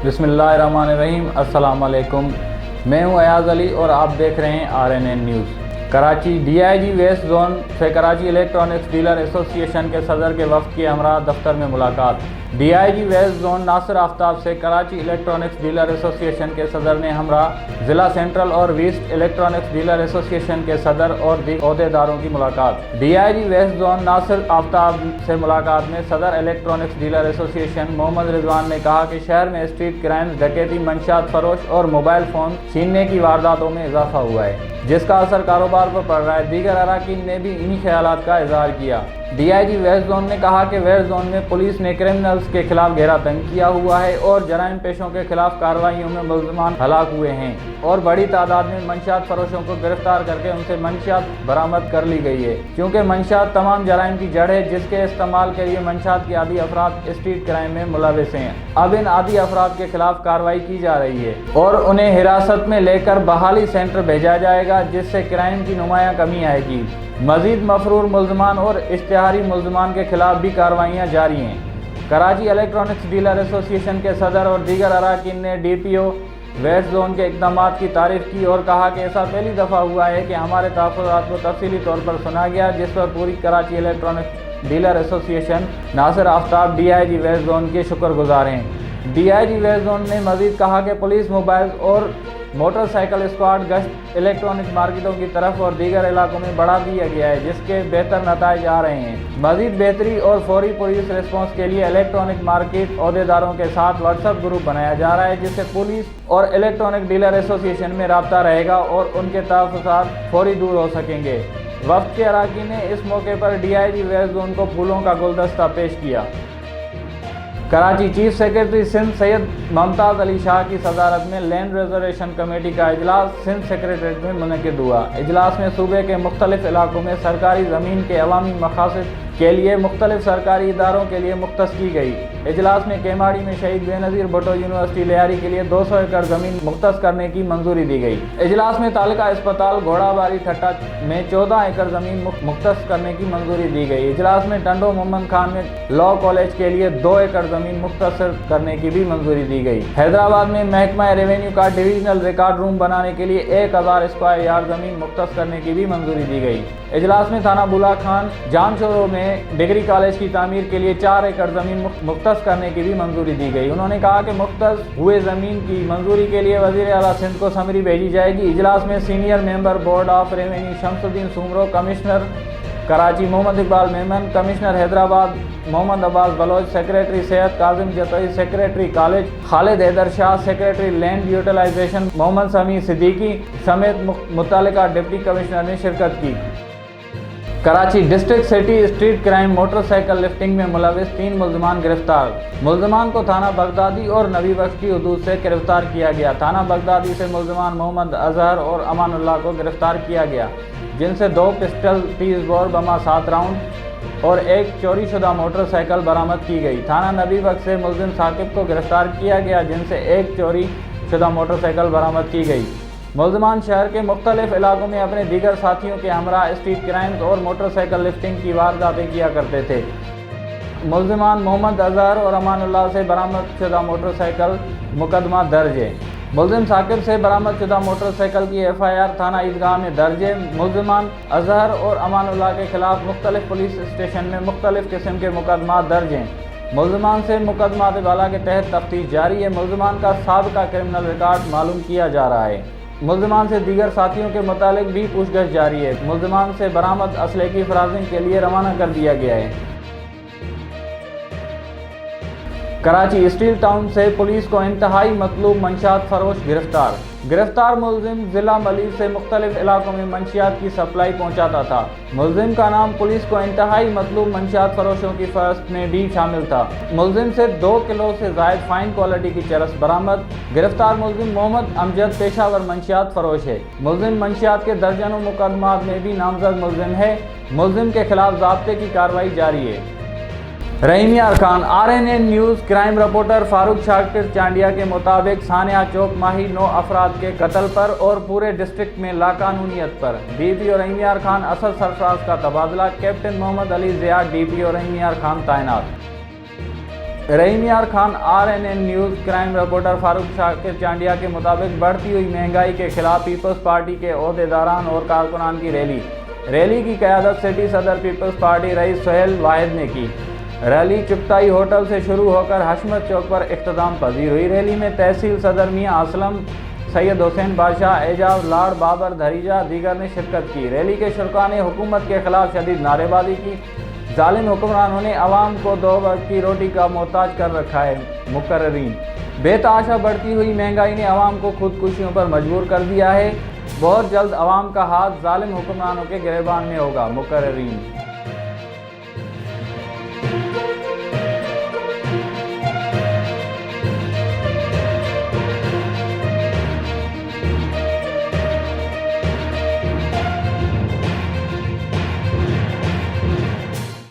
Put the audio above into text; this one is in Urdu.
بسم اللہ الرحمن الرحیم۔ السلام علیکم، میں ہوں ایاز علی اور آپ دیکھ رہے ہیں RNN news. Karachi D I G west zone سے کراچی الیکٹرانکس ڈیلر ایسوسی ایشن کے صدر کے وفد کی ہمراہ دفتر میں ملاقات۔ D I G west zone Nasir Aftab سے کراچی الیکٹرانکس ڈیلر ایسوسی ایشن کے صدر نے ہمراہ ضلع سینٹرل اور ویسٹ الیکٹرانکس ڈیلر ایسوسی ایشن کے صدر اور عہدیداروں کی ملاقات۔ D I G west zone Nasir Aftab سے ملاقات میں صدر الیکٹرانکس ڈیلر ایسوسی ایشن محمد رضوان نے کہا کہ شہر میں اسٹریٹ کرائمز، ڈکیتی، منشیات فروش اور موبائل فون چھیننے کی وارداتوں میں اضافہ ہوا ہے، جس کا اثر کاروبار پر پڑ رہا ہے۔ دیگر اراکین نے بھی انہی خیالات کا اظہار کیا۔ D I G west zone نے کہا کہ ویسٹ زون میں پولیس نے کرمنلز کے خلاف گہرا تنگ کیا ہوا ہے اور جرائم پیشوں کے خلاف کارروائیوں میں ملزمان ہلاک ہوئے ہیں اور بڑی تعداد میں منشیات فروشوں کو گرفتار کر کے ان سے منشیات برآمد کر لی گئی ہے، کیونکہ منشیات تمام جرائم کی جڑ ہے جس کے استعمال کے لیے منشیات کے عادی افراد اسٹریٹ کرائم میں ملوث ہیں۔ اب ان عادی افراد کے خلاف کارروائی کی جا رہی ہے اور انہیں حراست میں لے کر بحالی سینٹر بھیجا جائے گا، جس سے کرائم کی نمایاں کمی آئے گی۔ مزید مفرور ملزمان اور اشتہاری ملزمان کے خلاف بھی کارروائیاں جاری ہیں۔ کراچی الیکٹرانکس ڈیلر ایسوسی ایشن کے صدر اور دیگر اراکین نے ڈی پی او ویسٹ زون کے اقدامات کی تعریف کی اور کہا کہ ایسا پہلی دفعہ ہوا ہے کہ ہمارے تحفظات کو تفصیلی طور پر سنا گیا، جس پر پوری Karachi electronics dealer association Nasir Aftab D I G west zone کے شکر گزار ہیں۔ D I G west zone نے مزید کہا کہ پولیس موبائل اور موٹر سائیکل اسکواڈ گشت الیکٹرانک مارکیٹوں کی طرف اور دیگر علاقوں میں بڑھا دیا گیا ہے، جس کے بہتر نتائج آ رہے ہیں۔ مزید بہتری اور فوری پولیس ریسپانس کے لیے الیکٹرانک مارکیٹ عہدیداروں کے ساتھ واٹس ایپ گروپ بنایا جا رہا ہے، جس سے پولیس اور الیکٹرانک ڈیلر ایسوسی ایشن میں رابطہ رہے گا اور ان کے تحفظات فوری دور ہو سکیں گے۔ وفد کے اراکین نے اس موقع پر D I G west zone کو پھولوں کا گلدستہ پیش کیا۔ کراچی چیف سیکرٹری سندھ سید ممتاز علی شاہ کی صدارت میں لینڈ ریزرویشن کمیٹی کا اجلاس سندھ سیکریٹریٹ میں منعقد ہوا۔ اجلاس میں صوبے کے مختلف علاقوں میں سرکاری زمین کے عوامی مقاصد کے لیے مختلف سرکاری اداروں کے لیے مختص کی گئی۔ اجلاس میں کیماڑی میں شہید بے نظیر بھٹو یونیورسٹی لیاری کے لیے 200 ایکڑ زمین مختص کرنے کی منظوری دی گئی۔ اجلاس میں تعلقہ اسپتال گھوڑا باری ٹھٹا میں 14 ایکڑ زمین مختص کرنے کی منظوری دی گئی۔ اجلاس میں ٹنڈو محمد خان میں لاء کالج کے لیے 2 ایکڑ زمین مختصر کرنے کی بھی منظوری دی گئی۔ حیدرآباد میں محکمہ ریونیو کا ڈویژنل ریکارڈ روم بنانے کے لیے 1000 اسکوائر یارڈ زمین مختص کرنے کی بھی منظوری دی گئی۔ اجلاس میں تھانہ بولا خان جان شورو میں ڈگری کالج کی تعمیر کے لیے 4 ایکڑ زمین مختص کرنے کی بھی منظوری دی گئی۔ انہوں نے کہا کہ مختص ہوئے زمین کی منظوری کے لیے وزیر اعلیٰ سندھ کو سمری بھیجی جائے گی۔ اجلاس میں senior member board of revenue Shamsuddin Soomro, commissioner Karachi Muhammad Iqbal Memon, commissioner Hyderabad Muhammad Abbas Baloch, secretary صحت Kazim Jatoi, secretary college Khalid Haider Shah, secretary land utilization Muhammad Sami Siddiqui سمیت متعلقہ ڈپٹی کمشنر نے شرکت کی۔ Karachi district city street crime motorcycle lifting میں ملوث 3 ملزمان گرفتار۔ ملزمان کو تھانہ بغدادی اور نبی بخش کی حدود سے گرفتار کیا گیا۔ تھانہ بغدادی سے ملزمان محمد اظہر اور امان اللہ کو گرفتار کیا گیا، جن سے 2 پسٹل، 30 بور بمہ 7 راؤنڈ اور 1 چوری شدہ موٹر سائیکل برآمد کی گئی۔ تھانہ نبی بخش سے ملزم ثاقب کو گرفتار کیا گیا، جن سے 1 چوری شدہ موٹر سائیکل برآمد کی گئی۔ ملزمان شہر کے مختلف علاقوں میں اپنے دیگر ساتھیوں کے ہمراہ اسٹریٹ کرائمز اور موٹر سائیکل لفٹنگ کی وارداتیں کیا کرتے تھے۔ ملزمان محمد اظہر اور امان اللہ سے برآمد شدہ موٹر سائیکل مقدمہ درج ہے۔ ملزم ثاقب سے برآمد شدہ موٹر سائیکل کی FIR تھانہ عیدگاہ میں درج ہے۔ ملزمان اظہر اور امان اللہ کے خلاف مختلف پولیس اسٹیشن میں مختلف قسم کے مقدمات درج ہیں۔ ملزمان سے مقدمات بالا کے تحت تفتیش جاری ہے۔ ملزمان کا سابقہ کرمنل ریکارڈ معلوم کیا جا رہا ہے۔ ملزمان سے دیگر ساتھیوں کے متعلق بھی پوچھ گچھ جاری ہے۔ ملزمان سے برآمد اسلحے کی فرازنگ کے لیے روانہ کر دیا گیا ہے۔ کراچی اسٹیل ٹاؤن سے پولیس کو انتہائی مطلوب منشیات فروش گرفتار ملزم ضلع ملیح سے مختلف علاقوں میں منشیات کی سپلائی پہنچاتا تھا۔ ملزم کا نام پولیس کو انتہائی مطلوب منشیات فروشوں کی فہرست میں بھی شامل تھا۔ ملزم سے 2 کلو سے زائد فائن کوالٹی کی چرس برآمد۔ گرفتار ملزم محمد امجد پیشہ ور منشیات فروش ہے۔ ملزم منشیات کے درجنوں مقدمات میں بھی نامزد ملزم ہے۔ ملزم کے خلاف ضابطے کی کارروائی جاری ہے۔ Rahim Yar Khan, RNN news crime reporter Farooq Shakir Chandia کے مطابق سانحہ چوک ماہی 9 افراد کے قتل پر اور پورے ڈسٹرکٹ میں لاقانونیت پر DPO رحیم یار خان اسد سرفراز کا تبادلہ، کیپٹن محمد علی ضیاء DPO رحیم یار خان تعینات۔ Rahim Yar Khan RNN news crime reporter Farooq Shakir Chandia کے مطابق بڑھتی ہوئی مہنگائی کے خلاف پیپلز پارٹی کے عہدیداران اور کارکنان کی ریلی کی قیادت سٹی صدر پیپلز پارٹی رئیس سہیل واحد نے کی۔ ریلی چپتائی ہوٹل سے شروع ہو کر حشمت چوک پر اختتام پذیر ہوئی۔ ریلی میں تحصیل صدر میاں اسلم، سید حسین بادشاہ، اعجاز، لاڈ بابر دھریجا دیگر نے شرکت کی۔ ریلی کے شرکاء نے حکومت کے خلاف شدید نعرے بازی کی۔ ظالم حکمرانوں نے عوام کو 2 وقت کی روٹی کا محتاج کر رکھا ہے۔ مقررین: بے تحاشا بڑھتی ہوئی مہنگائی نے عوام کو خودکشیوں پر مجبور کر دیا ہے۔ بہت جلد عوام کا ہاتھ ظالم حکمرانوں کے گریبان میں ہوگا۔ مقررین: